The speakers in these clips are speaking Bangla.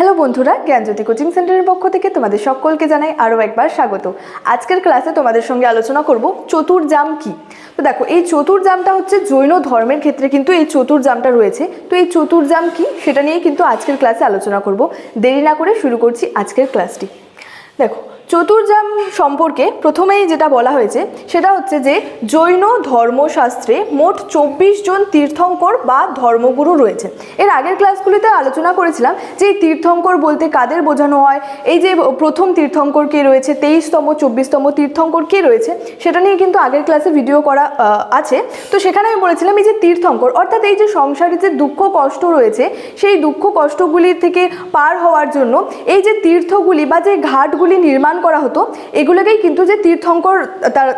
হ্যালো বন্ধুরা, জ্ঞানজ্যোতি কোচিং সেন্টারের পক্ষ থেকে তোমাদের সকলকে জানাই আরও একবার স্বাগত। আজকের ক্লাসে তোমাদের সঙ্গে আলোচনা করব চতুর্জাম কি। তো দেখো, এই চতুর্জামটা হচ্ছে জৈন ধর্মের ক্ষেত্রে কিন্তু এই চতুর্জামটা রয়েছে। তো এই চতুর্জাম কি সেটা নিয়ে কিন্তু আজকের ক্লাসে আলোচনা করব। দেরি না করে শুরু করছি আজকের ক্লাসটি। দেখো, চতুর্জাম সম্পর্কে প্রথমেই যেটা বলা হয়েছে সেটা হচ্ছে যে জৈন ধর্মশাস্ত্রে মোট 24 জন তীর্থঙ্কর বা ধর্মগুরু রয়েছে। এর আগের ক্লাসগুলিতে আলোচনা করেছিলাম যে এই তীর্থঙ্কর বলতে কাদের বোঝানো হয়, এই যে প্রথম তীর্থঙ্কর কে রয়েছে, 23তম 24তম তীর্থঙ্কর কে রয়েছে, সেটা নিয়ে কিন্তু আগের ক্লাসে ভিডিও করা আছে। তো সেখানে আমি বলেছিলাম এই যে তীর্থঙ্কর অর্থাৎ এই যে সংসারে যে দুঃখ কষ্ট রয়েছে সেই দুঃখ কষ্টগুলি থেকে পার হওয়ার জন্য এই যে তীর্থগুলি বা যে ঘাটগুলি নির্মাণ করা হতো এগুলোকেই কিন্তু যে তীর্থঙ্কর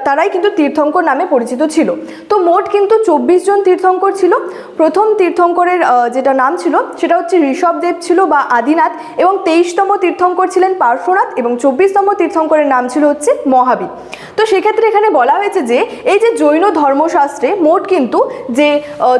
তারাই কিন্তু তীর্থঙ্কর নামে পরিচিত ছিল। তো মোট কিন্তু 24 জন তীর্থঙ্কর ছিল। প্রথম তীর্থঙ্করের যেটা নাম ছিল সেটা হচ্ছে ঋষভদেব ছিল বা আদিনাথ, এবং 23তম তীর্থঙ্কর ছিলেন পার্শ্বনাথ, এবং 24তম তীর্থঙ্করের নাম ছিল হচ্ছে মহাবীর। তো সেক্ষেত্রে এখানে বলা হয়েছে যে এই যে জৈন ধর্মশাস্ত্রে মোট কিন্তু যে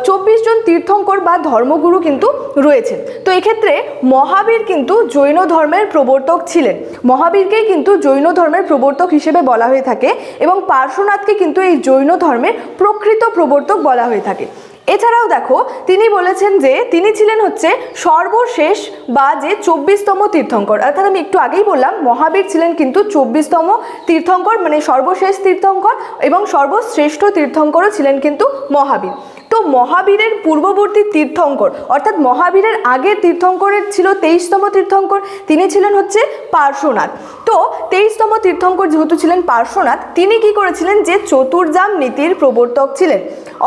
24 জন তীর্থঙ্কর বা ধর্মগুরু কিন্তু রয়েছে। তো এক্ষেত্রে মহাবীর কিন্তু জৈন ধর্মের প্রবর্তক ছিলেন। মহাবীরকেই কিন্তু জৈন ধর্মের প্রবর্তক হিসেবে বলা হয়ে থাকে, এবং পার্শ্বনাথকে কিন্তু এই জৈন ধর্মের প্রকৃত প্রবর্তক বলা হয়ে থাকে। এছাড়াও দেখো, তিনি বলেছেন যে তিনি ছিলেন হচ্ছে সর্বশেষ বা যে 24তম তীর্থঙ্কর। অর্থাৎ আমি একটু আগেই বললাম মহাবীর ছিলেন কিন্তু 24তম তীর্থঙ্কর, মানে সর্বশেষ তীর্থঙ্কর, এবং সর্বশ্রেষ্ঠ তীর্থঙ্করও ছিলেন কিন্তু মহাবীর। তো মহাবীরের পূর্ববর্তী তীর্থঙ্কর অর্থাৎ মহাবীরের আগের তীর্থঙ্করের ছিল 23তম তীর্থঙ্কর, তিনি ছিলেন হচ্ছে পার্শ্বনাথ। তো 23তম তীর্থঙ্কর যেহেতু ছিলেন পার্শ্বনাথ, তিনি কি করেছিলেন যে চতুর্জাম নীতির প্রবর্তক ছিলেন।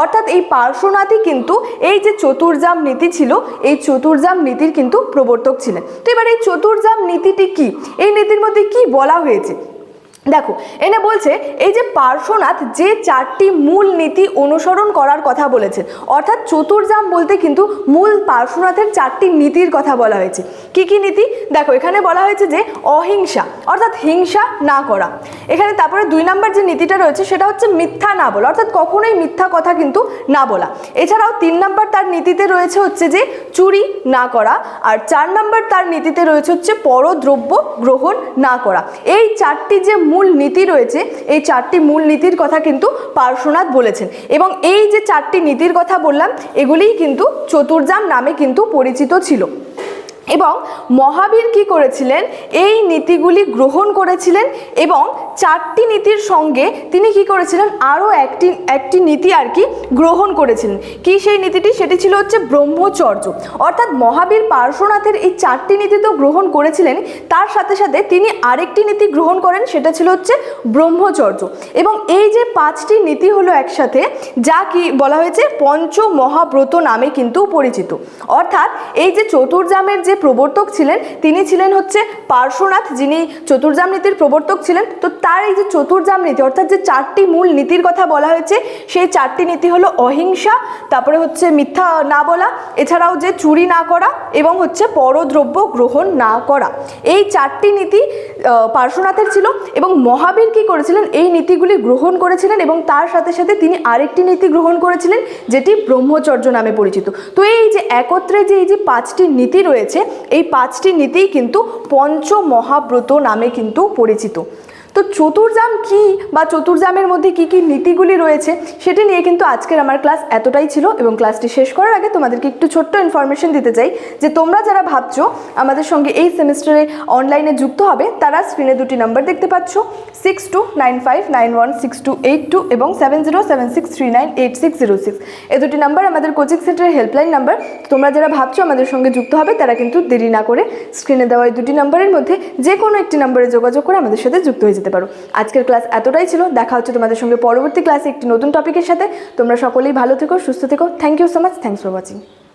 অর্থাৎ এই পার্শ্বনাথই কিন্তু এই যে চতুর্জাম নীতি ছিল এই চতুর্জাম নীতির কিন্তু প্রবর্তক ছিলেন। তো এবার এই চতুর্জাম নীতিটি কি, এই নীতির মধ্যে কি বলা হয়েছে দেখো, এনে বলছে এই যে পার্শ্বনাথ যে 4টি মূল নীতি অনুসরণ করার কথা বলেছেন। অর্থাৎ চতুর্জাম বলতে কিন্তু মূল পার্শ্বনাথের 4টি নীতির কথা বলা হয়েছে। কি কি নীতি দেখো, এখানে বলা হয়েছে যে অহিংসা অর্থাৎ হিংসা না করা। এখানে তারপরে 2 নম্বর যে নীতিটা রয়েছে সেটা হচ্ছে মিথ্যা না বলা, অর্থাৎ কখনোই মিথ্যা কথা কিন্তু না বলা। এছাড়াও 3 নম্বর তার নীতিতে রয়েছে হচ্ছে যে চুরি না করা, আর 4 নম্বর তার নীতিতে রয়েছে হচ্ছে পরদ্রব্য গ্রহণ না করা। এই 4টি যে মূল নীতি রয়েছে এই 4টি মূল নীতির কথা কিন্তু পার্শ্বনাথ বলেছেন, এবং এই যে 4টি নীতির কথা বললাম এগুলিই কিন্তু চতুর্জাম নামে কিন্তু পরিচিত ছিল। এবং মহাবীর কি করেছিলেন, এই নীতিগুলি গ্রহণ করেছিলেন, এবং 4টি নীতির সঙ্গে তিনি কি করেছিলেন আরও একটি নীতি আর কি গ্রহণ করেছিলেন। কি সেই নীতিটি, সেটি ছিল হচ্ছে ব্রহ্মচর্য। অর্থাৎ মহাবীর পার্শ্বনাথের এই 4টি নীতি তো গ্রহণ করেছিলেন, তার সাথে সাথে তিনি আরেকটি নীতি গ্রহণ করেন, সেটা ছিল হচ্ছে ব্রহ্মচর্য। এবং এই যে 5টি নীতি হলো একসাথে, যা কি বলা হয়েছে পঞ্চ মহাব্রত নামে কিন্তু পরিচিত। অর্থাৎ এই যে চতুর্জামের যে প্রবর্তক ছিলেন তিনি ছিলেন হচ্ছে পার্শ্বনাথ, যিনি চতুর্জাম নীতির প্রবর্তক ছিলেন। তো তার এই যে চতুর্জাম নীতি অর্থাৎ যে 4টি মূল নীতির কথা বলা হয়েছে সেই 4টি নীতি হলো অহিংসা, তারপরে হচ্ছে মিথ্যা না বলা, এছাড়াও যে চুরি না করা, এবং হচ্ছে পরদ্রব্য গ্রহণ না করা। এই 4টি নীতি পার্শ্বনাথের ছিল, এবং মহাবীর কি করেছিলেন এই নীতিগুলি গ্রহণ করেছিলেন, এবং তার সাথে সাথে তিনি আরেকটি নীতি গ্রহণ করেছিলেন যেটি ব্রহ্মচর্য নামে পরিচিত। তো এই যে একত্রে যে এই যে 5টি নীতি রয়েছে এই 5টি নীতিই কিন্তু পঞ্চ মহাব্রত নামে কিন্তু পরিচিত। তো চতুর্জাম কি বা চতুর্জামের মধ্যে কি কি নীতিগুলি রয়েছে সেটি নিয়ে কিন্তু আজকের আমার ক্লাস এতটাই ছিল। এবং ক্লাসটি শেষ করার আগে তোমাদেরকে একটু ছোট্ট ইনফরমেশন দিতে চাই যে তোমরা যারা ভাবছো আমাদের সঙ্গে এই সেমিস্টারে অনলাইনে যুক্ত হবে তারা স্ক্রিনে 2টি নাম্বার দেখতে পাচ্ছ, 6295916282 এবং 7076398606। এই 2টি নাম্বার আমাদের কোচিং সেন্টারের হেল্পলাইন নাম্বার। তোমরা যারা ভাবছো আমাদের সঙ্গে যুক্ত হবে তারা কিন্তু দেরি না করে স্ক্রিনে দেওয়া এই 2টি নাম্বারের মধ্যে যে কোনো একটি নাম্বারে যোগাযোগ করে আমাদের সাথে যুক্ত হয়ে যেতে পারো। আজকের ক্লাস এতটাই ছিল, দেখা হচ্ছে তোমাদের সঙ্গে পরবর্তী ক্লাসে একটি নতুন টপিকের সাথে। তোমরা সকলেই ভালো থেকো, সুস্থ থেকো। Thank you so much, thanks for watching.